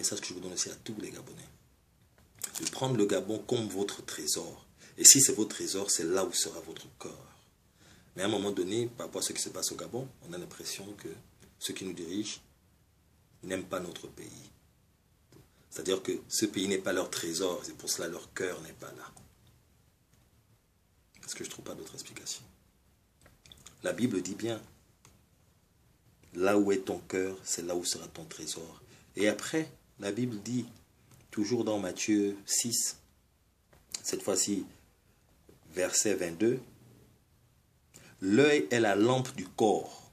message que je vous donne aussi à tous les Gabonais. De prendre le Gabon comme votre trésor. Et si c'est votre trésor, c'est là où sera votre corps. Mais à un moment donné, par rapport à ce qui se passe au Gabon, on a l'impression que ceux qui nous dirigent n'aiment pas notre pays. C'est-à-dire que ce pays n'est pas leur trésor, c'est pour cela que leur cœur n'est pas là. Parce que je ne trouve pas d'autre explication. La Bible dit bien, là où est ton cœur, c'est là où sera ton trésor. Et après, la Bible dit, toujours dans Matthieu 6, cette fois-ci, verset 22, l'œil est la lampe du corps.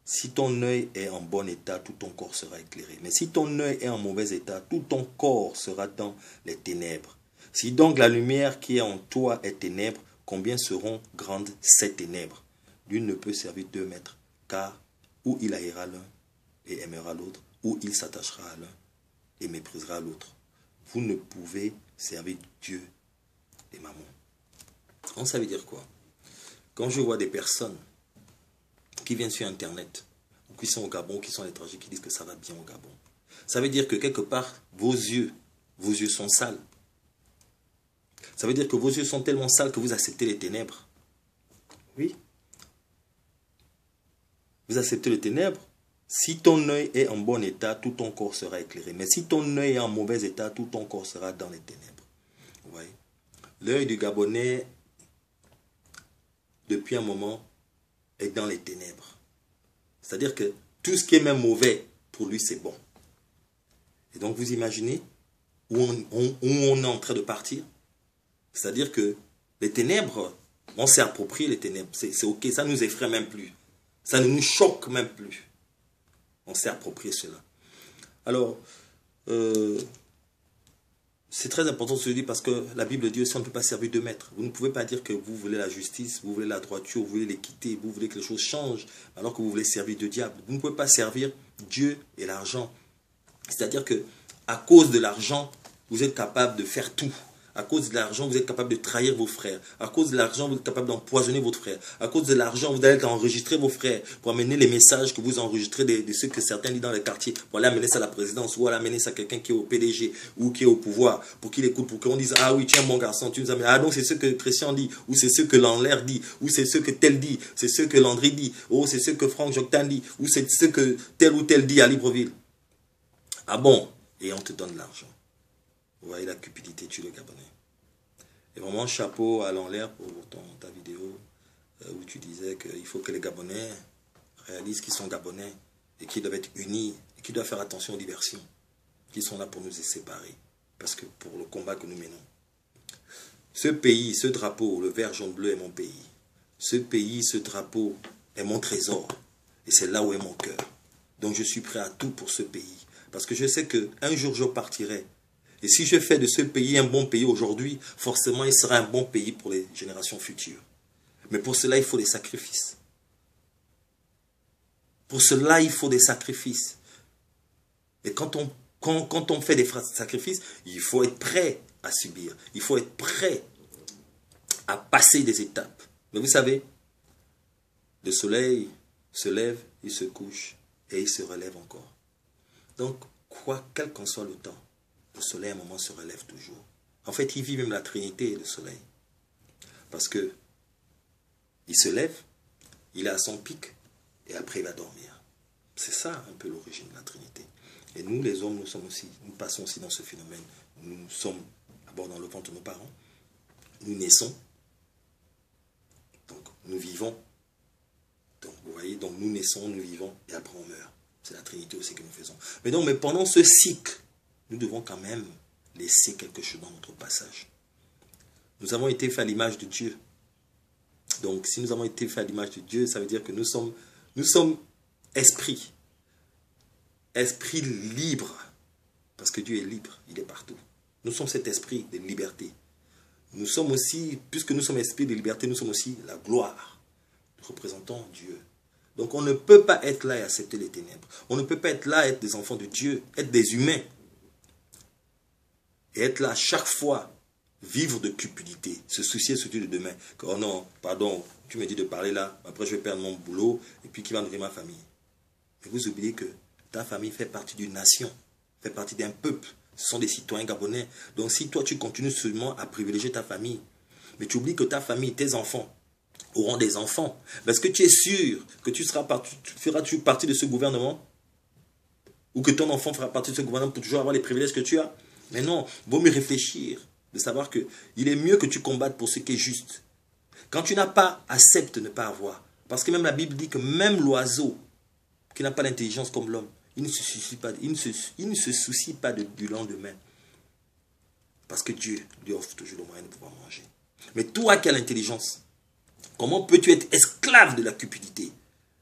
Si ton œil est en bon état, tout ton corps sera éclairé. Mais si ton œil est en mauvais état, tout ton corps sera dans les ténèbres. Si donc la lumière qui est en toi est ténèbre, combien seront grandes ces ténèbres? L'une ne peut servir 2 maîtres, car ou il haïra l'un et aimera l'autre, ou il s'attachera à l'un et méprisera l'autre. Vous ne pouvez servir Dieu et Mammon. Donc ça veut dire quoi? Quand je vois des personnes qui viennent sur Internet, ou qui sont au Gabon, ou qui sont à l'étranger, qui disent que ça va bien au Gabon, ça veut dire que quelque part, vos yeux sont sales. Ça veut dire que vos yeux sont tellement sales que vous acceptez les ténèbres. Oui. Vous acceptez les ténèbres. Si ton œil est en bon état, tout ton corps sera éclairé. Mais si ton œil est en mauvais état, tout ton corps sera dans les ténèbres. Vous voyez? L'œil du Gabonais, depuis un moment, est dans les ténèbres. C'est-à-dire que tout ce qui est même mauvais, pour lui, c'est bon. Et donc, vous imaginez où on est en train de partir? C'est-à-dire que les ténèbres, on s'est approprié les ténèbres. C'est ok, ça ne nous effraie même plus. Ça ne nous choque même plus. On s'est approprié cela. Alors, c'est très important ce que je dis parce que la Bible dit aussi on ne peut pas servir 2 maîtres. Vous ne pouvez pas dire que vous voulez la justice, vous voulez la droiture, vous voulez l'équité, vous voulez que les choses changent alors que vous voulez servir le diable. Vous ne pouvez pas servir Dieu et l'argent. C'est-à-dire que à cause de l'argent, vous êtes capable de faire tout. À cause de l'argent, vous êtes capable de trahir vos frères. À cause de l'argent, vous êtes capable d'empoisonner votre frère. À cause de l'argent, vous allez enregistrer vos frères pour amener les messages que vous enregistrez de ceux que certains disent dans les quartiers pour aller amener ça à la présidence ou aller amener ça à quelqu'un qui est au PDG ou qui est au pouvoir pour qu'il écoute, pour qu'on dise « Ah oui, tu es un bon garçon, tu nous amènes. Ah non, c'est ce que Christian dit, ou c'est ce que Lanlaire dit, ou c'est ce que tel dit, c'est ce que Landry dit, ou c'est ce que Franck Joctan dit, ou c'est ce que tel ou tel dit à Libreville. » Ah bon? Et on te donne de l'argent. Vous voyez, la cupidité tue le Gabonais. Et vraiment, chapeau à l'envers pour ta vidéo où tu disais qu'il faut que les Gabonais réalisent qu'ils sont Gabonais et qu'ils doivent être unis et qu'ils doivent faire attention aux diversions qui sont là pour nous séparer. Parce que pour le combat que nous menons. Ce pays, ce drapeau, le vert, jaune, bleu est mon pays. Ce pays, ce drapeau est mon trésor. Et c'est là où est mon cœur. Donc je suis prêt à tout pour ce pays. Parce que je sais qu'un jour je partirai. Et si je fais de ce pays un bon pays aujourd'hui, forcément il sera un bon pays pour les générations futures. Mais pour cela, il faut des sacrifices. Pour cela, il faut des sacrifices. Et quand on fait des sacrifices, il faut être prêt à subir. Il faut être prêt à passer des étapes. Mais vous savez, le soleil se lève, il se couche et il se relève encore. Donc, quel qu'en soit le temps, le soleil à un moment se relève toujours. En fait, il vit même la Trinité, le soleil. Parce que il se lève, il est à son pic, et après il va dormir. C'est ça un peu l'origine de la Trinité. Et nous, les hommes, nous passons aussi dans ce phénomène. Nous sommes d'abord dans le ventre de nos parents. Nous naissons. Donc, nous vivons. Donc, vous voyez, donc nous naissons, nous vivons, et après on meurt. C'est la Trinité aussi que nous faisons. Mais pendant ce cycle, nous devons quand même laisser quelque chose dans notre passage. Nous avons été faits à l'image de Dieu. Donc, si nous avons été faits à l'image de Dieu, ça veut dire que nous sommes esprit. Esprit libre. Parce que Dieu est libre, il est partout. Nous sommes cet esprit de liberté. Nous sommes aussi, puisque nous sommes esprit de liberté, nous sommes aussi la gloire. Nous représentons Dieu. Donc, on ne peut pas être là et accepter les ténèbres. On ne peut pas être là et être des enfants de Dieu, être des humains. Et être là chaque fois, vivre de cupidité, se soucier surtout de demain. Que, oh non, pardon, tu me dis de parler là, après je vais perdre mon boulot, et puis qui va nourrir ma famille. Et vous oubliez que ta famille fait partie d'une nation. fait partie d'un peuple. Ce sont des citoyens gabonais. Donc si toi, tu continues seulement à privilégier ta famille, mais tu oublies que ta famille, tes enfants, auront des enfants. Parce que tu es sûr que tu feras-tu partie de ce gouvernement? Ou que ton enfant fera partie de ce gouvernement pour toujours avoir les privilèges que tu as? Mais non, vaut mieux réfléchir, de savoir que il est mieux que tu combattes pour ce qui est juste. Quand tu n'as pas, accepte de ne pas avoir. Parce que même la Bible dit que même l'oiseau, qui n'a pas l'intelligence comme l'homme, il ne se soucie pas du lendemain. Parce que Dieu lui offre toujours le moyen de pouvoir manger. Mais toi qui as l'intelligence, comment peux-tu être esclave de la cupidité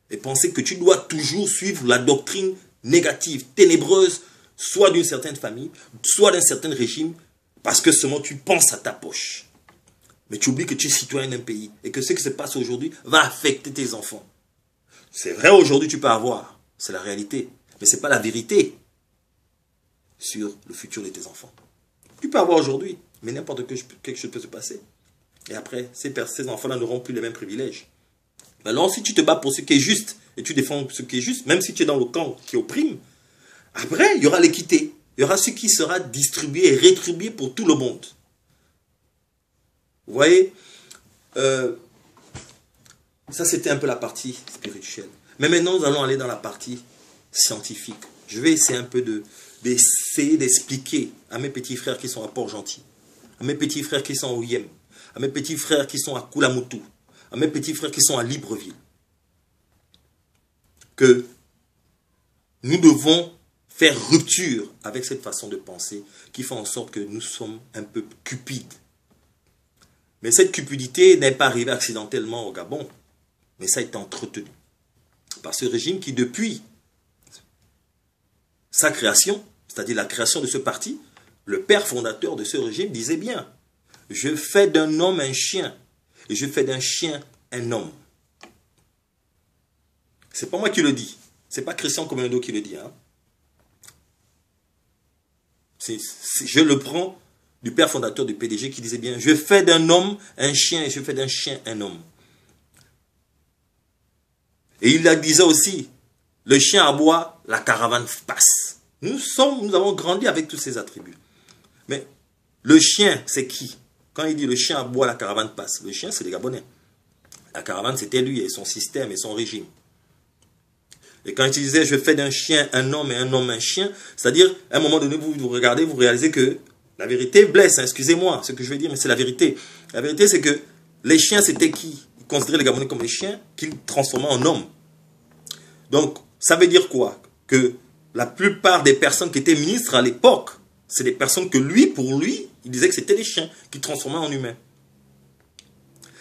et penser que tu dois toujours suivre la doctrine négative, ténébreuse, soit d'une certaine famille, soit d'un certain régime, parce que seulement tu penses à ta poche. Mais tu oublies que tu es citoyen d'un pays et que ce qui se passe aujourd'hui va affecter tes enfants. C'est vrai, aujourd'hui tu peux avoir, c'est la réalité, mais ce n'est pas la vérité sur le futur de tes enfants. Tu peux avoir aujourd'hui, mais n'importe quelque chose peut se passer. Et après, ces enfants-là n'auront plus les mêmes privilèges. Alors, si tu te bats pour ce qui est juste, et tu défends ce qui est juste, même si tu es dans le camp qui opprime, après, il y aura l'équité. Il y aura ce qui sera distribué et rétribué pour tout le monde. Vous voyez, ça c'était un peu la partie spirituelle. Mais maintenant, nous allons aller dans la partie scientifique. Je vais essayer un peu d'essayer d'expliquer à mes petits frères qui sont à Port-Gentil, à mes petits frères qui sont à Oyem, à mes petits frères qui sont à Koulamoutou, à mes petits frères qui sont à Libreville, que nous devons faire rupture avec cette façon de penser qui fait en sorte que nous sommes un peu cupides. Mais cette cupidité n'est pas arrivée accidentellement au Gabon, mais ça a été entretenu par ce régime qui, depuis sa création, c'est-à-dire la création de ce parti, le père fondateur de ce régime disait bien: je fais d'un homme un chien, et je fais d'un chien un homme. C'est pas moi qui le dis, c'est pas Christian Komendo qui le dit. Hein. Je le prends du père fondateur du PDG qui disait bien: je fais d'un homme un chien et je fais d'un chien un homme. Et il disait aussi: le chien aboie, la caravane passe. Nous avons grandi avec tous ces attributs. Mais le chien, c'est qui? Quand il dit le chien aboie, la caravane passe, le chien, c'est les Gabonais. La caravane, c'était lui et son système et son régime. Et quand il disait: je fais d'un chien un homme et un homme un chien, c'est-à-dire, à un moment donné, vous regardez, vous réalisez que la vérité blesse, hein, excusez-moi ce que je vais dire, mais c'est la vérité. La vérité, c'est que les chiens, c'était qui? Ils considéraient les Gabonais comme les chiens qu'ils transformaient en hommes. Donc, ça veut dire quoi? Que la plupart des personnes qui étaient ministres à l'époque, c'est des personnes que lui, pour lui, il disait que c'était des chiens qui transformaient en humains.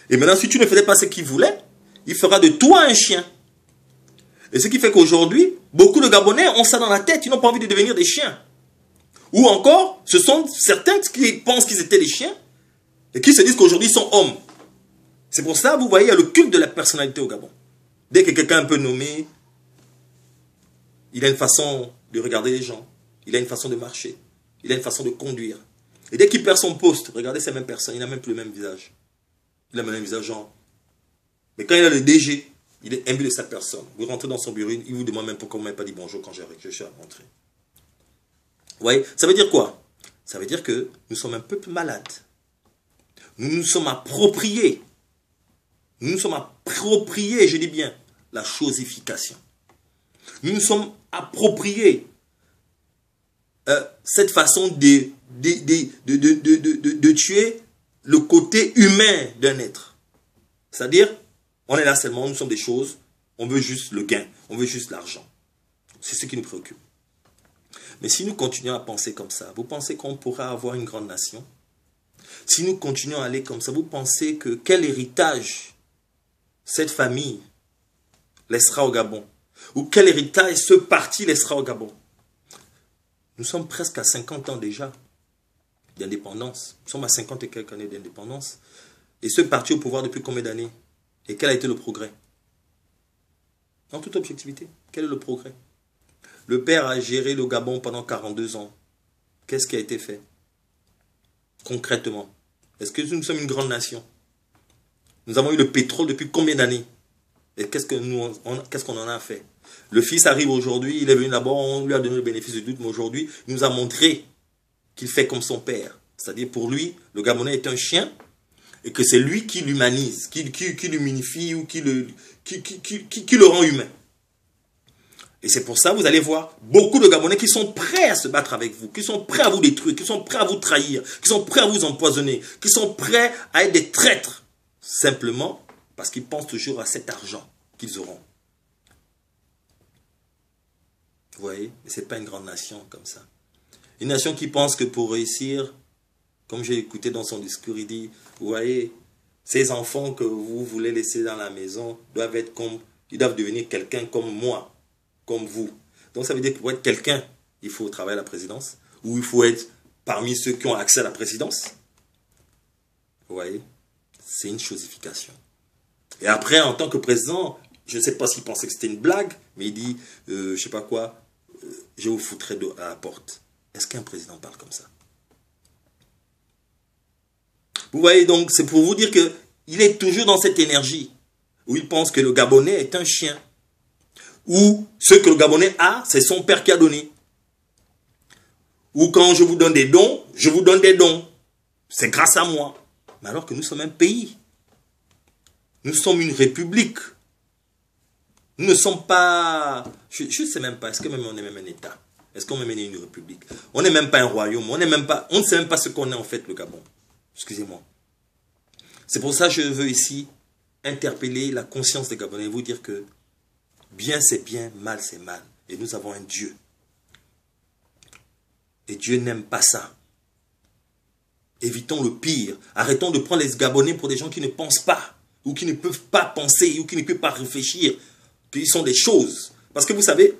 Et maintenant, si tu ne faisais pas ce qu'il voulait, il fera de toi un chien. Et ce qui fait qu'aujourd'hui, beaucoup de Gabonais ont ça dans la tête, ils n'ont pas envie de devenir des chiens. Ou encore, ce sont certains qui pensent qu'ils étaient des chiens et qui se disent qu'aujourd'hui ils sont hommes. C'est pour ça, vous voyez, il y a le culte de la personnalité au Gabon. Dès que quelqu'un est un peu nommé, il a une façon de regarder les gens, il a une façon de marcher, il a une façon de conduire. Et dès qu'il perd son poste, regardez ces mêmes personnes, il n'a même plus le même visage. Il a le même visage genre. Mais quand il a le DG, il est imbu de sa personne. Vous rentrez dans son bureau, il vous demande même pourquoi vous ne m'avez pas dit bonjour quand je suis rentré. Vous voyez, ça veut dire quoi? Ça veut dire que nous sommes un peuple malade. Nous nous sommes appropriés. Nous nous sommes appropriés, je dis bien, la chosification. Nous nous sommes appropriés cette façon de tuer le côté humain d'un être. C'est-à-dire, on est là seulement, nous sommes des choses, on veut juste le gain, on veut juste l'argent. C'est ce qui nous préoccupe. Mais si nous continuons à penser comme ça, vous pensez qu'on pourra avoir une grande nation? Si nous continuons à aller comme ça, vous pensez que quel héritage cette famille laissera au Gabon? Ou quel héritage ce parti laissera au Gabon? Nous sommes presque à 50 ans déjà d'indépendance. Nous sommes à 50 et quelques années d'indépendance. Et ce parti au pouvoir depuis combien d'années? Et quel a été le progrès? En toute objectivité, quel est le progrès? Le père a géré le Gabon pendant 42 ans. Qu'est-ce qui a été fait? Concrètement, est-ce que nous sommes une grande nation? Nous avons eu le pétrole depuis combien d'années? Et qu'est-ce qu'on en a fait? Le fils arrive aujourd'hui, il est venu d'abord, on lui a donné le bénéfice du doute, mais aujourd'hui, il nous a montré qu'il fait comme son père. C'est-à-dire pour lui, le Gabonais est un chien et que c'est lui qui l'humanise, qui l'humanifie ou qui le rend humain. Et c'est pour ça, vous allez voir beaucoup de Gabonais qui sont prêts à se battre avec vous, qui sont prêts à vous détruire, qui sont prêts à vous trahir, qui sont prêts à vous empoisonner, qui sont prêts à être des traîtres. Simplement parce qu'ils pensent toujours à cet argent qu'ils auront. Vous voyez? Mais ce n'est pas une grande nation comme ça. Une nation qui pense que pour réussir, comme j'ai écouté dans son discours, il dit, vous voyez, ces enfants que vous voulez laisser dans la maison doivent être comme, ils doivent devenir quelqu'un comme moi, comme vous. Donc ça veut dire que pour être quelqu'un, il faut travailler à la présidence, ou il faut être parmi ceux qui ont accès à la présidence. Vous voyez, c'est une chosification. Et après, en tant que président, je ne sais pas s'il pensait que c'était une blague, mais il dit, je ne sais pas quoi, je vous foutrai à la porte. Est-ce qu'un président parle comme ça? Vous voyez, donc, c'est pour vous dire qu'il est toujours dans cette énergie où il pense que le Gabonais est un chien. Ou ce que le Gabonais a, c'est son père qui a donné. Ou quand je vous donne des dons, je vous donne des dons. C'est grâce à moi. Mais alors que nous sommes un pays. Nous sommes une république. Nous ne sommes pas... Je ne sais même pas, est-ce que même on est même un État? Est-ce qu'on est même une république? On n'est même pas un royaume. On ne sait même pas ce qu'on est en fait, le Gabon. Excusez-moi. C'est pour ça que je veux ici interpeller la conscience des Gabonais et vous dire que bien c'est bien, mal c'est mal. Et nous avons un Dieu. Et Dieu n'aime pas ça. Évitons le pire. Arrêtons de prendre les Gabonais pour des gens qui ne pensent pas, ou qui ne peuvent pas penser, ou qui ne peuvent pas réfléchir, qu'ils sont des choses. Parce que vous savez,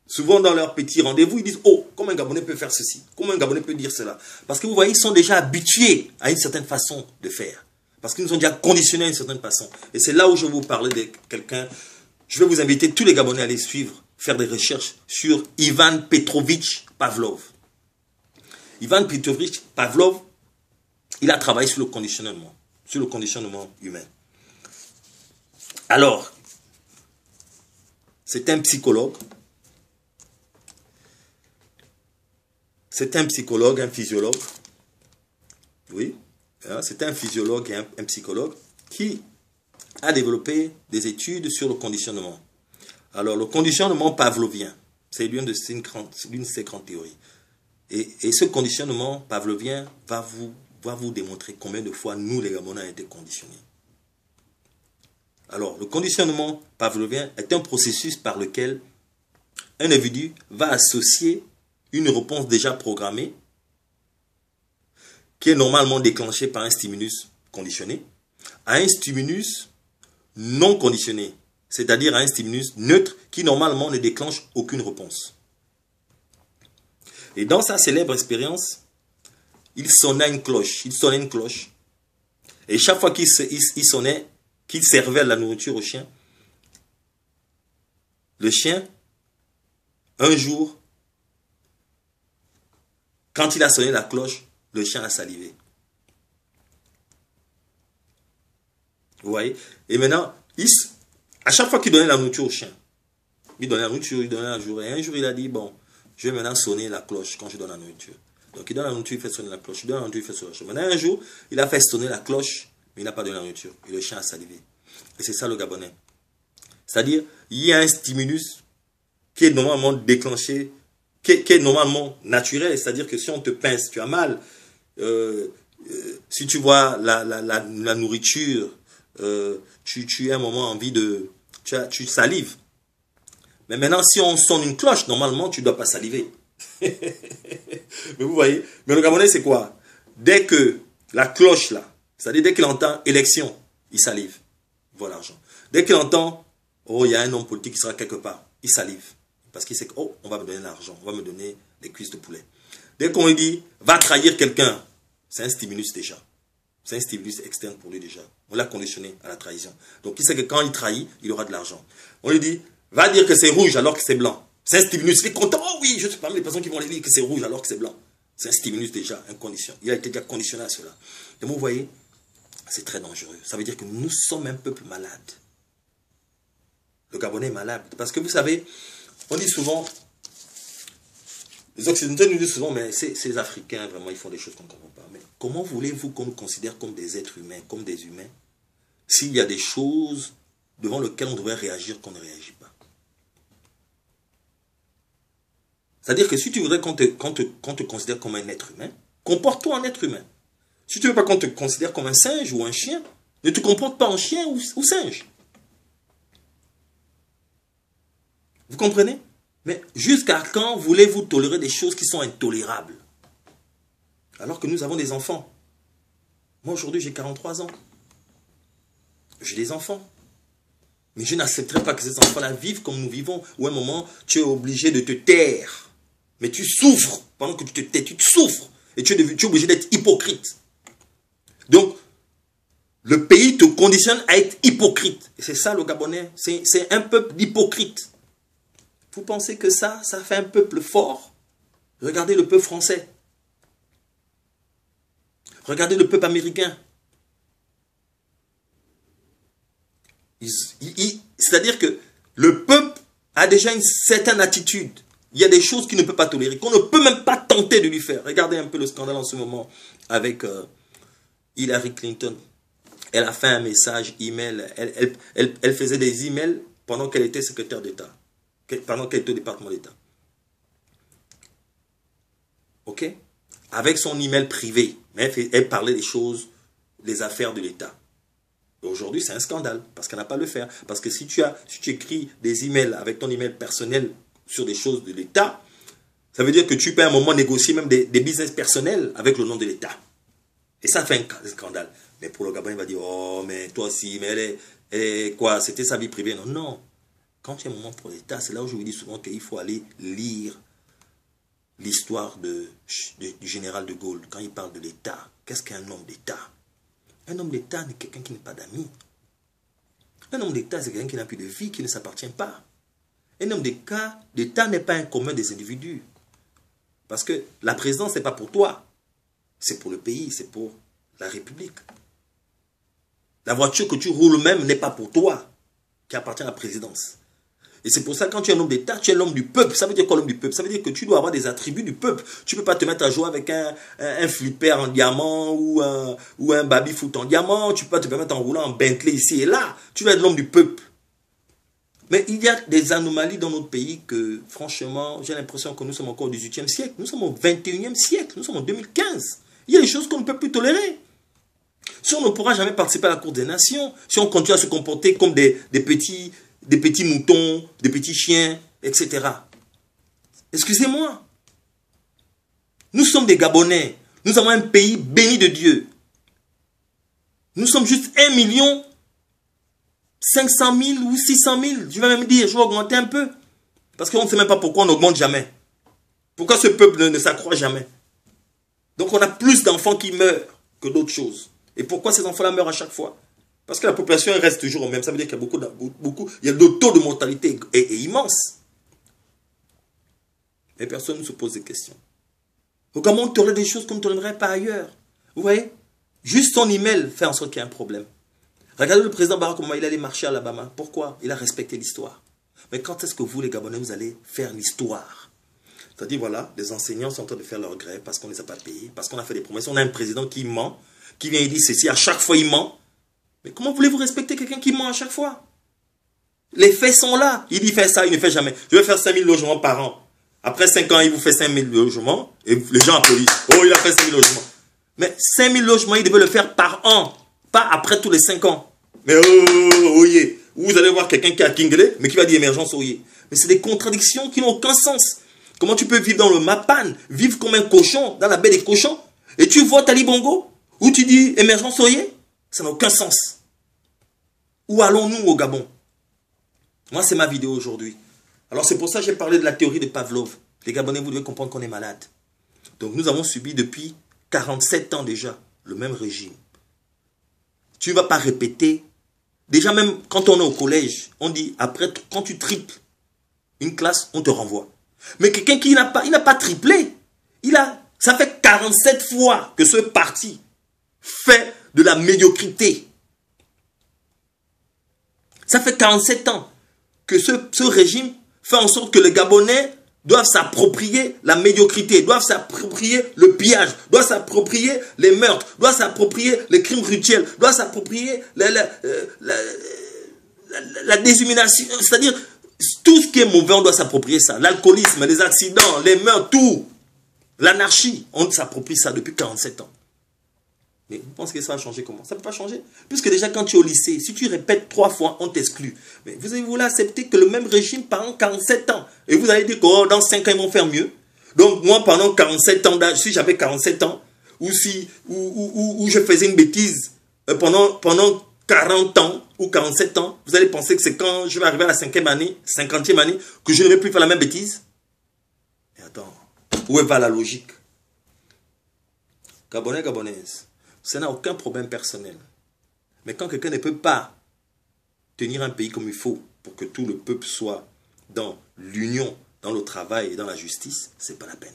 souvent dans leurs petits rendez-vous, ils disent « Oh, comment un Gabonais peut faire ceci? Comment un Gabonais peut dire cela ?» Parce que vous voyez, ils sont déjà habitués à une certaine façon de faire. Parce qu'ils nous ont déjà conditionnés à une certaine façon. Et c'est là où je vais vous parler de quelqu'un. Je vais vous inviter tous les Gabonais à aller suivre, faire des recherches sur Ivan Petrovich Pavlov. Ivan Petrovich Pavlov, il a travaillé sur le conditionnement humain. Alors, c'est un psychologue. C'est un psychologue, un physiologue. Oui, c'est un physiologue et un psychologue qui a développé des études sur le conditionnement. Alors, le conditionnement pavlovien, c'est l'une de ses grandes théories. Et ce conditionnement pavlovien va vous démontrer combien de fois nous, les Gabonais, avons été conditionnés. Alors, le conditionnement pavlovien est un processus par lequel un individu va associer une réponse déjà programmée qui est normalement déclenchée par un stimulus conditionné à un stimulus non conditionné, c'est-à-dire à un stimulus neutre qui normalement ne déclenche aucune réponse. Et dans sa célèbre expérience, il sonnait une cloche. Et chaque fois qu'il sonnait, qu'il servait la nourriture au chien, le chien, un jour, quand il a sonné la cloche, le chien a salivé. Vous voyez? Et maintenant, à chaque fois qu'il donnait la nourriture au chien, il donnait la nourriture, il donnait la journée. Et un jour, il a dit, bon, je vais maintenant sonner la cloche quand je donne la nourriture. Donc, il donne la nourriture, il fait sonner la cloche. Il donne la nourriture, il fait sonner la cloche. Maintenant, un jour, il a fait sonner la cloche, mais il n'a pas donné la nourriture. Et le chien a salivé. Et c'est ça le Gabonais. C'est-à-dire, il y a un stimulus qui est normalement déclenché, qui est normalement naturel. C'est-à-dire que si on te pince, tu as mal. Si tu vois la nourriture, tu as un moment envie de... Tu salives. Mais maintenant, si on sonne une cloche, normalement, tu ne dois pas saliver. Mais vous voyez, mais le Gabonais, c'est quoi? Dès que la cloche, là, c'est-à-dire dès qu'il entend élection, il salive. Voilà l'argent. Dès qu'il entend, oh, il y a un homme politique qui sera quelque part, il salive. Parce qu'il sait que, oh, on va me donner l'argent, on va me donner des cuisses de poulet. Dès qu'on lui dit, va trahir quelqu'un, c'est un stimulus déjà. C'est un stimulus externe pour lui déjà. On l'a conditionné à la trahison. Donc il sait que quand il trahit, il aura de l'argent. On lui dit, va dire que c'est rouge alors que c'est blanc. C'est un stimulus. Il est content. Oh oui, je suis parmi les personnes qui vont aller dire que c'est rouge alors que c'est blanc. C'est un stimulus déjà, un condition. Il a été déjà conditionné à cela. Et vous voyez, c'est très dangereux. Ça veut dire que nous sommes un peuple malade. Le Gabonais est malade. Parce que vous savez, on dit souvent, les Occidentaux nous disent souvent, mais ces Africains, vraiment, ils font des choses qu'on ne comprend pas. Mais comment voulez-vous qu'on nous considère comme des êtres humains, comme des humains, s'il y a des choses devant lesquelles on devrait réagir qu'on ne réagit pas? C'est-à-dire que si tu voudrais qu'on te considère comme un être humain, comporte-toi en être humain. Si tu ne veux pas qu'on te considère comme un singe ou un chien, ne te comporte pas en chien ou singe. Vous comprenez? Mais jusqu'à quand voulez-vous tolérer des choses qui sont intolérables? Alors que nous avons des enfants. Moi aujourd'hui j'ai 43 ans. J'ai des enfants. Mais je n'accepterai pas que ces enfants-là vivent comme nous vivons. Où à un moment tu es obligé de te taire. Mais tu souffres. Pendant que tu te tais, tu souffres. Et tu es obligé d'être hypocrite. Donc, le pays te conditionne à être hypocrite. Et c'est ça le Gabonais. C'est un peuple d'hypocrites. Vous pensez que ça fait un peuple fort? Regardez le peuple français. Regardez le peuple américain. C'est-à-dire que le peuple a déjà une certaine attitude. Il y a des choses qu'il ne peut pas tolérer, qu'on ne peut même pas tenter de lui faire. Regardez un peu le scandale en ce moment avec Hillary Clinton. Elle a fait un message email. Elle faisait des emails pendant qu'elle était secrétaire d'État. Pendant qu'elle était au département d'État. Ok? Avec son email privé. Mais elle parlait des choses, des affaires de l'État. Aujourd'hui, c'est un scandale. Parce qu'elle n'a pas à le faire. Parce que si tu écris des emails avec ton email personnel sur des choses de l'État, ça veut dire que tu peux à un moment négocier même des business personnels avec le nom de l'État. Et ça fait un scandale. Mais pour le Gabon, il va dire, oh, mais toi aussi, mais elle est quoi? C'était sa vie privée. Non, non. Quand il y a un moment pour l'État, c'est là où je vous dis souvent qu'il faut aller lire l'histoire du général de Gaulle. Quand il parle de l'État, qu'est-ce qu'un homme d'État? Un homme d'État n'est quelqu'un qui n'a pas d'amis. Un homme d'État, c'est quelqu'un qui n'a plus de vie, qui ne s'appartient pas. Un homme d'État n'est pas un commun des individus. Parce que la présidence, ce n'est pas pour toi. C'est pour le pays, c'est pour la République. La voiture que tu roules même n'est pas pour toi, qui appartient à la présidence. Et c'est pour ça que quand tu es un homme d'État, tu es l'homme du peuple. Ça veut dire quoi l'homme du peuple? Ça veut dire que tu dois avoir des attributs du peuple. Tu ne peux pas te mettre à jouer avec un flipper en diamant ou un baby-foot en diamant. Tu ne peux pas te permettre en roulant en Bentley ici et là. Tu dois être l'homme du peuple. Mais il y a des anomalies dans notre pays que, franchement, j'ai l'impression que nous sommes encore au XVIIIe siècle. Nous sommes au XXIe siècle. Nous sommes en 2015. Il y a des choses qu'on ne peut plus tolérer. Si on ne pourra jamais participer à la Cour des Nations, si on continue à se comporter comme des petits moutons, des petits chiens, etc. Excusez-moi. Nous sommes des Gabonais. Nous avons un pays béni de Dieu. Nous sommes juste 1 500 000 ou 600 000. Je vais même dire, je vais augmenter un peu. Parce qu'on ne sait même pas pourquoi on n'augmente jamais. Pourquoi ce peuple ne s'accroît jamais. Donc on a plus d'enfants qui meurent que d'autres choses. Et pourquoi ces enfants-là meurent à chaque fois? Parce que la population reste toujours au même. Ça veut dire qu'il y a il y a le taux de mortalité est immense. Mais personne ne se pose des questions. Donc comment on tolérer des choses qu'on ne tolérerait pas ailleurs? Vous voyez? Juste son email fait en sorte qu'il y a un problème. Regardez le président Barack Obama, il allait marcher à l'Alabama. Pourquoi? Il a respecté l'histoire. Mais quand est-ce que vous, les Gabonais, vous allez faire l'histoire? C'est-à-dire, voilà, les enseignants sont en train de faire leur grève parce qu'on ne les a pas payés, parce qu'on a fait des promesses. On a un président qui ment, qui vient et dit ceci, à chaque fois il ment. Mais comment voulez-vous respecter quelqu'un qui ment à chaque fois? Les faits sont là. Il dit fait ça, il ne fait jamais. Je vais faire 5 000 logements par an. Après 5 ans, il vous fait 5 000 logements et les gens applaudissent. Oh, il a fait 5 000 logements. Mais 5 000 logements, il devait le faire par an. Pas après tous les 5 ans. Mais oyez. Vous allez voir quelqu'un qui a Kingley, mais qui va dire émergence oyez. Mais c'est des contradictions qui n'ont aucun sens. Comment tu peux vivre dans le Mapan, vivre comme un cochon, dans la baie des cochons, et tu votes Ali Bongo, ou tu dis émergence oyez? Ça n'a aucun sens. Où allons-nous au Gabon? Moi, c'est ma vidéo aujourd'hui. Alors, c'est pour ça que j'ai parlé de la théorie de Pavlov. Les Gabonais, vous devez comprendre qu'on est malade. Donc, nous avons subi depuis 47 ans déjà le même régime. Tu ne vas pas répéter. Déjà, même quand on est au collège, on dit, après, quand tu triples une classe, on te renvoie. Mais quelqu'un qui n'a pas triplé, ça fait 47 fois que ce parti fait de la médiocrité. Ça fait 47 ans. que ce régime fait en sorte que les Gabonais doivent s'approprier la médiocrité, doivent s'approprier le pillage, doivent s'approprier les meurtres, doivent s'approprier les crimes rituels, doivent s'approprier la déshumanisation. C'est-à-dire, tout ce qui est mauvais, on doit s'approprier ça. L'alcoolisme, les accidents, les meurtres, tout. L'anarchie, on s'approprie ça depuis 47 ans. Mais vous pensez que ça va changer comment? Ça ne peut pas changer. Puisque déjà quand tu es au lycée, si tu répètes 3 fois, on t'exclut. Mais vous allez accepter que le même régime pendant 47 ans. Et vous allez dire que dans 5 ans, ils vont faire mieux. Donc moi, pendant 47 ans d'âge, si j'avais 47 ans, ou si je faisais une bêtise pendant 40 ans ou 47 ans, vous allez penser que c'est quand je vais arriver à la 5e année, 50e année, que je ne vais plus faire la même bêtise? Et attends, où va la logique? Gabonais, Gabonaises, ça n'a aucun problème personnel. Mais quand quelqu'un ne peut pas tenir un pays comme il faut pour que tout le peuple soit dans l'union, dans le travail et dans la justice, c'est pas la peine.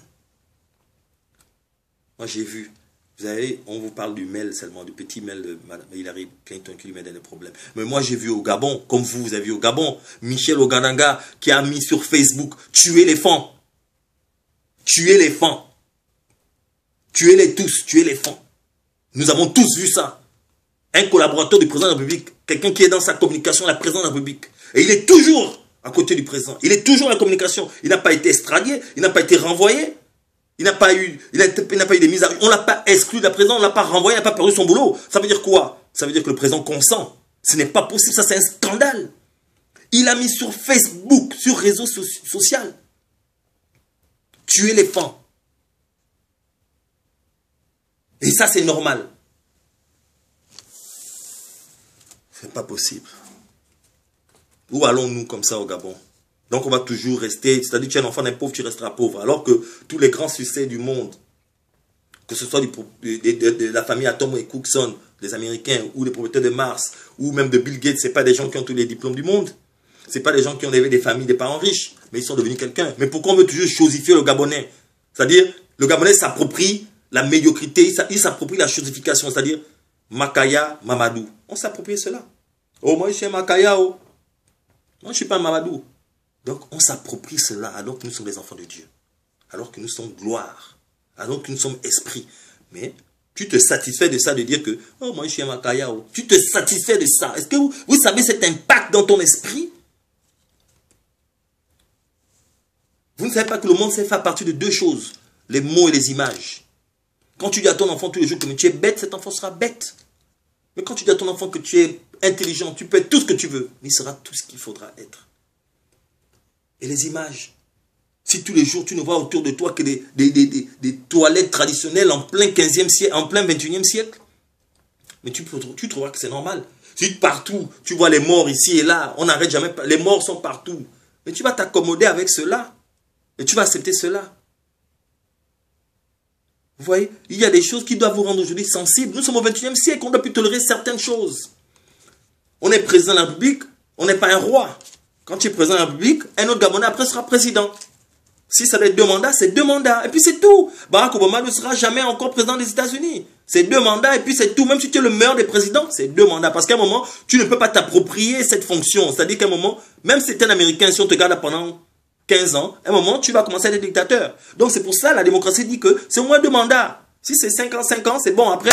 Moi j'ai vu, vous savez, on vous parle du mail seulement, du petit mail de Mme Hillary Clinton qui lui met des problèmes. Mais moi j'ai vu au Gabon, comme vous avez vu au Gabon, Michel Ogananga qui a mis sur Facebook, tuez les fangs. Tuez les fangs. Tuez-les tous, tuez les fangs. Nous avons tous vu ça. Un collaborateur du président de la République, quelqu'un qui est dans sa communication, la présidente de la République. Et il est toujours à côté du président. Il est toujours en communication. Il n'a pas été extradié, il n'a pas été renvoyé. Il n'a pas eu des mises à... On ne l'a pas exclu de la présidence, on ne l'a pas renvoyé, il n'a pas perdu son boulot. Ça veut dire quoi? Ça veut dire que le président consent. Ce n'est pas possible, ça c'est un scandale. Il a mis sur Facebook, sur réseau social. Tuer les fangs. Et ça, c'est normal. C'est pas possible. Où allons-nous comme ça au Gabon? Donc on va toujours rester, c'est-à-dire que tu es un enfant d'un pauvre, tu resteras pauvre. Alors que tous les grands succès du monde, que ce soit de la famille Atom et Cookson, les Américains, ou les propriétaires de Mars, ou même de Bill Gates, ce n'est pas des gens qui ont tous les diplômes du monde. Ce n'est pas des gens qui ont élevé des familles, des parents riches, mais ils sont devenus quelqu'un. Mais pourquoi on veut toujours chosifier le Gabonais? C'est-à-dire, le Gabonais s'approprie la médiocrité, il s'approprie la chosification, c'est-à-dire Makaya, Mamadou. On s'approprie cela. Oh, moi je suis un Makaya, oh. Moi je ne suis pas un Mamadou. Donc on s'approprie cela alors que nous sommes les enfants de Dieu. Alors que nous sommes gloire. Alors que nous sommes esprit. Mais tu te satisfais de ça, de dire que oh, moi je suis un Makaya, oh. Tu te satisfais de ça. Est-ce que vous savez cet impact dans ton esprit? Vous ne savez pas que le monde s'est fait à partir de 2 choses. Les mots et les images. Quand tu dis à ton enfant tous les jours que tu es bête, cet enfant sera bête. Mais quand tu dis à ton enfant que tu es intelligent, tu peux être tout ce que tu veux, mais il sera tout ce qu'il faudra être. Et les images. Si tous les jours tu ne vois autour de toi que des toilettes traditionnelles en plein 15e siècle, en plein 21e siècle, mais tu trouveras que c'est normal. Si partout tu vois les morts ici et là, on n'arrête jamais, les morts sont partout. Mais tu vas t'accommoder avec cela. Et tu vas accepter cela. Vous voyez, il y a des choses qui doivent vous rendre aujourd'hui sensibles. Nous sommes au 21e siècle, on doit plus tolérer certaines choses. On est président de la République, on n'est pas un roi. Quand tu es président de la République, un autre Gabonais après sera président. Si ça doit être 2 mandats, c'est 2 mandats. Et puis c'est tout. Barack Obama ne sera jamais encore président des États-Unis. C'est 2 mandats et puis c'est tout. Même si tu es le meilleur des présidents, c'est 2 mandats. Parce qu'à un moment, tu ne peux pas t'approprier cette fonction. C'est-à-dire qu'à un moment, même si tu es un Américain, si on te garde pendant 15 ans, à un moment, tu vas commencer à être dictateur. Donc c'est pour ça la démocratie dit que c'est au moins 2 mandats. Si c'est 5 ans, c'est bon. Après,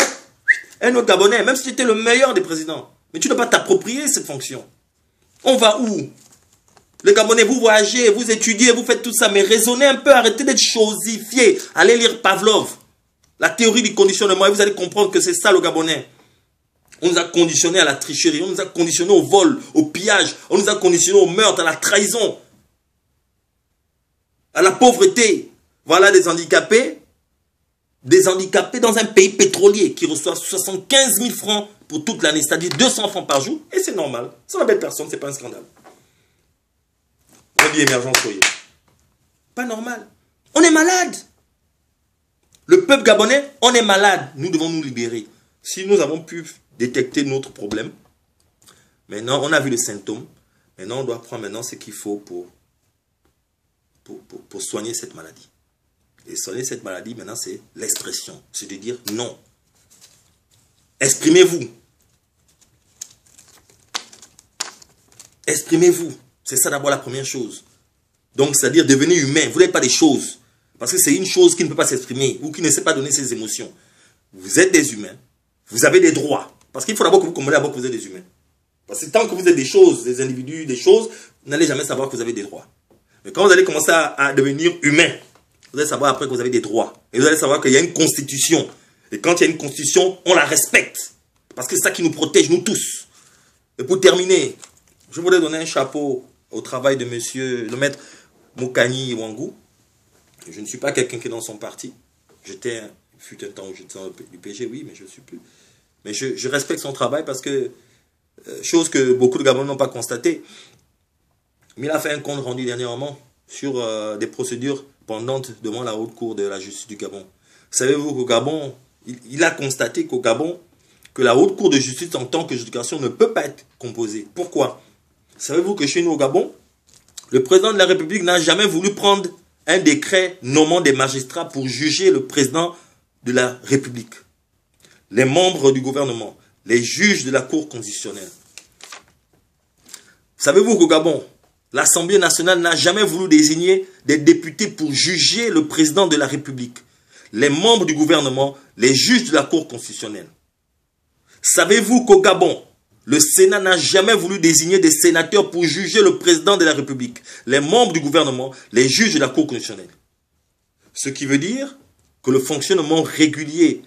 un autre Gabonais, même si tu étais le meilleur des présidents. Mais tu ne peux pas t'approprier cette fonction. On va où? Les Gabonais, vous voyagez, vous étudiez, vous faites tout ça, mais raisonnez un peu, arrêtez d'être chosifiés. Allez lire Pavlov, la théorie du conditionnement, et vous allez comprendre que c'est ça le Gabonais. On nous a conditionnés à la tricherie, on nous a conditionnés au vol, au pillage, on nous a conditionnés au meurtre, à la trahison, à la pauvreté. Voilà des handicapés dans un pays pétrolier qui reçoivent 75 000 francs pour toute l'année, c'est-à-dire 200 francs par jour, et c'est normal. C'est une belle personne, c'est pas un scandale. On dit émergence, soyez. Pas normal. On est malade. Le peuple gabonais, on est malade. Nous devons nous libérer. Si nous avons pu détecter notre problème, maintenant on a vu les symptômes, maintenant on doit prendre maintenant ce qu'il faut pour soigner cette maladie. Et soigner cette maladie, maintenant c'est l'expression. C'est de dire non. Exprimez-vous. Exprimez-vous. C'est ça d'abord la première chose. Donc, c'est-à-dire devenir humain. Vous n'êtes pas des choses. Parce que c'est une chose qui ne peut pas s'exprimer ou qui ne sait pas donner ses émotions. Vous êtes des humains. Vous avez des droits. Parce qu'il faut d'abord que vous compreniez d'abord que vous êtes des humains. Parce que tant que vous êtes des choses, des individus, des choses, vous n'allez jamais savoir que vous avez des droits. Mais quand vous allez commencer à devenir humain, vous allez savoir après que vous avez des droits. Et vous allez savoir qu'il y a une constitution. Et quand il y a une constitution, on la respecte. Parce que c'est ça qui nous protège, nous tous. Et pour terminer, je voudrais donner un chapeau au travail de monsieur, le maître Mokani Wangou. Je ne suis pas quelqu'un qui est dans son parti. Fut un temps où j'étais dans du PG, oui, mais je ne suis plus. Mais je respecte son travail parce que, chose que beaucoup de Gabonais n'ont pas constaté, mais il a fait un compte rendu dernièrement sur des procédures pendantes devant la haute cour de la justice du Gabon. Savez-vous qu'au Gabon, il a constaté qu'au Gabon, que la haute cour de justice en tant que juridiction ne peut pas être composée. Pourquoi? Savez-vous que chez nous au Gabon, le président de la République n'a jamais voulu prendre un décret nommant des magistrats pour juger le président de la République, les membres du gouvernement, les juges de la Cour constitutionnelle. Savez-vous qu'au Gabon, l'Assemblée nationale n'a jamais voulu désigner des députés pour juger le président de la République, les membres du gouvernement, les juges de la Cour constitutionnelle. Savez-vous qu'au Gabon, le Sénat n'a jamais voulu désigner des sénateurs pour juger le président de la République, les membres du gouvernement, les juges de la Cour constitutionnelle. Ce qui veut dire que le fonctionnement régulier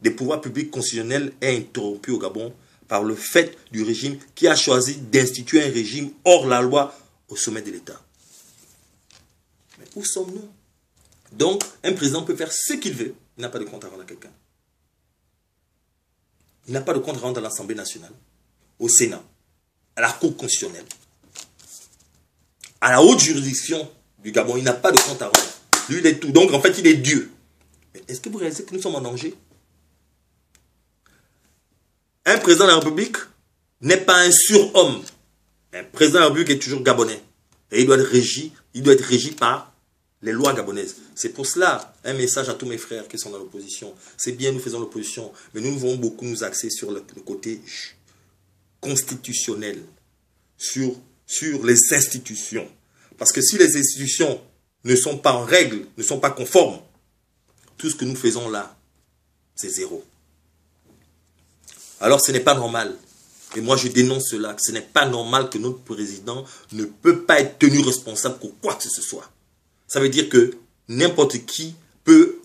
des pouvoirs publics constitutionnels est interrompu au Gabon par le fait du régime qui a choisi d'instituer un régime hors la loi au sommet de l'État. Mais où sommes-nous? Donc, un président peut faire ce qu'il veut. Il n'a pas de compte à rendre à quelqu'un. Il n'a pas de compte à rendre à l'Assemblée nationale, au Sénat, à la Cour constitutionnelle, à la haute juridiction du Gabon. Il n'a pas de compte à rendre. Lui, il est tout. Donc, en fait, il est Dieu. Mais est-ce que vous réalisez que nous sommes en danger? Un président de la République n'est pas un surhomme. Un président de la République est toujours gabonais. Et il doit être régi par les lois gabonaises. C'est pour cela, un message à tous mes frères qui sont dans l'opposition. C'est bien, nous faisons l'opposition, mais nous devons beaucoup nous axer sur le côté constitutionnel, sur les institutions. Parce que si les institutions ne sont pas en règle, ne sont pas conformes, tout ce que nous faisons là, c'est zéro. Alors ce n'est pas normal. Et moi je dénonce cela. Ce n'est pas normal que notre président ne peut pas être tenu responsable pour quoi que ce soit. Ça veut dire que n'importe qui peut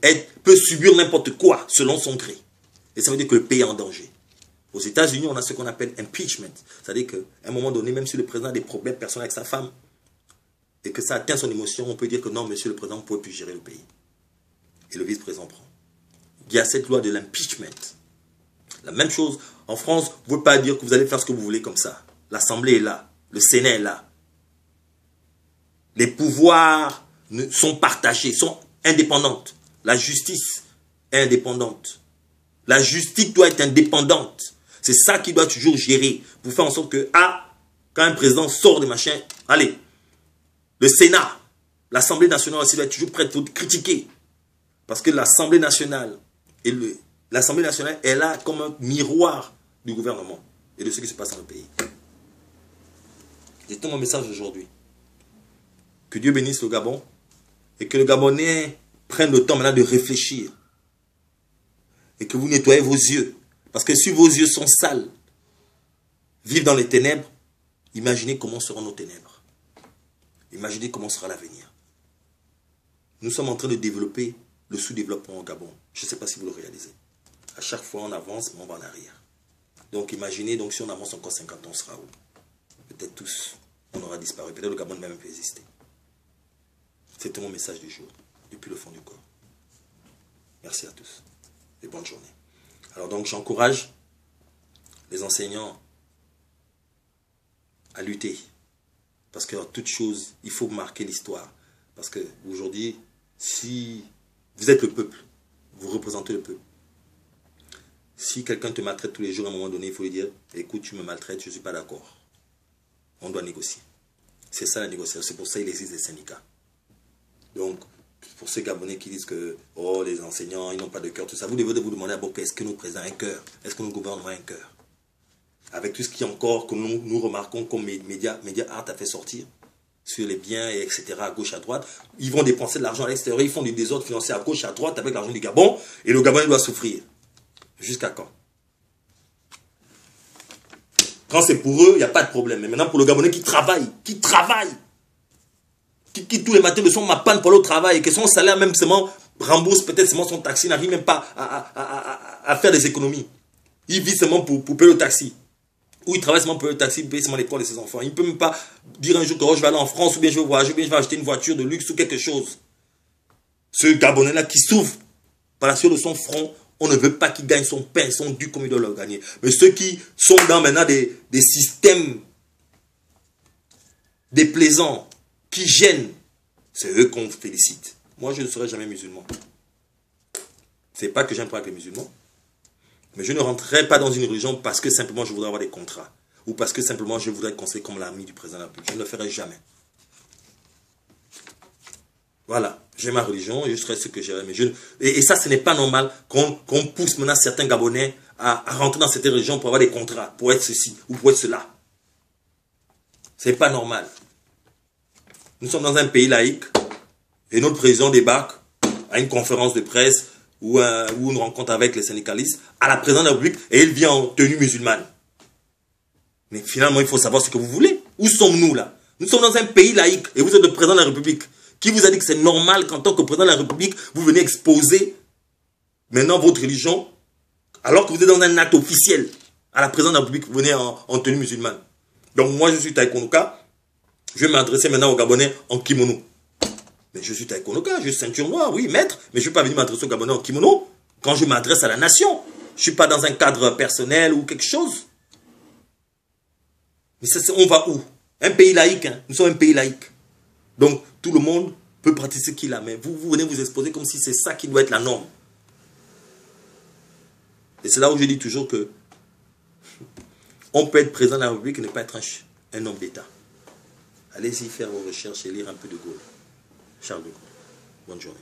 subir n'importe quoi selon son gré. Et ça veut dire que le pays est en danger. Aux États-Unis, on a ce qu'on appelle impeachment. C'est-à-dire qu'à un moment donné, même si le président a des problèmes personnels avec sa femme, et que ça atteint son émotion, on peut dire que non, monsieur le président ne peut plus gérer le pays. Et le vice-président prend. Il y a cette loi de l'impeachment. La même chose, en France, vous ne pouvez pas dire que vous allez faire ce que vous voulez comme ça. L'Assemblée est là, le Sénat est là. Les pouvoirs sont partagés, sont indépendantes. La justice est indépendante. La justice doit être indépendante. C'est ça qui doit toujours gérer. Pour faire en sorte que, quand un président sort de machin, allez, le Sénat, l'Assemblée nationale aussi doit être toujours prête pour critiquer. Parce que l'Assemblée nationale est là comme un miroir du gouvernement et de ce qui se passe dans le pays. C'est mon message aujourd'hui. Que Dieu bénisse le Gabon et que le Gabonais prenne le temps maintenant de réfléchir. Et que vous nettoyez vos yeux. Parce que si vos yeux sont sales, vivent dans les ténèbres, imaginez comment seront nos ténèbres. Imaginez comment sera l'avenir. Nous sommes en train de développer le sous-développement au Gabon. Je ne sais pas si vous le réalisez. À chaque fois, on avance, mais on va en arrière. Donc, imaginez, donc, si on avance encore 50 ans, on sera où? Peut-être tous, on aura disparu. Peut-être le Gabon même peut exister. C'était mon message du jour, depuis le fond du corps. Merci à tous et bonne journée. Alors donc, j'encourage les enseignants à lutter. Parce que toute chose, il faut marquer l'histoire. Parce qu'aujourd'hui, si vous êtes le peuple, vous représentez le peuple. Si quelqu'un te maltraite tous les jours, à un moment donné, il faut lui dire, écoute, tu me maltraites, je ne suis pas d'accord. On doit négocier. C'est ça la négociation. C'est pour ça qu'il existe des syndicats. Donc, pour ces Gabonais qui disent que, oh, les enseignants, ils n'ont pas de cœur, tout ça, vous devez vous demander d'abord, est-ce que nos présidents ont un cœur? Est-ce que nos gouvernements ont un cœur? avec tout ce qui encore que nous remarquons comme Média Art a fait sortir sur les biens, etc., à gauche, à droite. Ils vont dépenser de l'argent à l'extérieur, ils font du désordre financier à gauche, à droite avec l'argent du Gabon, et le Gabon il doit souffrir. Jusqu'à quand? Quand c'est pour eux, il n'y a pas de problème. Mais maintenant pour le Gabonais qui travaille, qui tous les matins de son panne pour le travail, et que son salaire même seulement rembourse peut-être seulement son taxi, n'arrive même pas à faire des économies. Il vit seulement pour payer le taxi. Ou il travaille seulement pour le taxi, pour payer seulement l'école de ses enfants. Il ne peut même pas dire un jour que je vais aller en France, ou bien je vais voyager, ou bien je vais acheter une voiture de luxe ou quelque chose. Ce Gabonais-là qui souffre par la suite de son front, on ne veut pas qu'il gagne son pain, son dû comme il doit le gagner. Mais ceux qui sont dans maintenant des systèmes déplaisants, qui gênent, c'est eux qu'on félicite. Moi, je ne serai jamais musulman. C'est pas que j'aime pas avec les musulmans. Mais je ne rentrerai pas dans une religion parce que simplement je voudrais avoir des contrats. Ou parce que simplement je voudrais être conseillé comme l'ami du président de la République. Je ne le ferai jamais. Voilà. J'ai ma religion et je serai ce que j'ai. Et ça, ce n'est pas normal qu'on pousse maintenant certains Gabonais à rentrer dans cette religion pour avoir des contrats, pour être ceci ou pour être cela. C'est pas normal. Nous sommes dans un pays laïque et notre président débarque à une conférence de presse ou une rencontre avec les syndicalistes à la présidente de la République et il vient en tenue musulmane. Mais finalement, il faut savoir ce que vous voulez. Où sommes-nous là? Nous sommes dans un pays laïque et vous êtes le président de la République. Qui vous a dit que c'est normal qu'en tant que président de la République, vous venez exposer maintenant votre religion alors que vous êtes dans un acte officiel à la présidente de la République, vous venez en tenue musulmane. Donc moi, je suis taïkonoka. Je vais m'adresser maintenant aux Gabonais en kimono. Mais je suis taïkonoka, je suis ceinture noire, oui, maître. Mais je ne vais pas venir m'adresser aux Gabonais en kimono quand je m'adresse à la nation. Je ne suis pas dans un cadre personnel ou quelque chose. Mais on va où? Un pays laïque, hein? Nous sommes un pays laïque. Donc, tout le monde peut pratiquer ce qu'il a. Mais vous venez vous exposer comme si c'est ça qui doit être la norme. Et c'est là où je dis toujours que on peut être président de la République et ne pas être un homme d'État. Allez-y faire vos recherches et lire un peu de Gaulle. Charles de Gaulle. Bonne journée.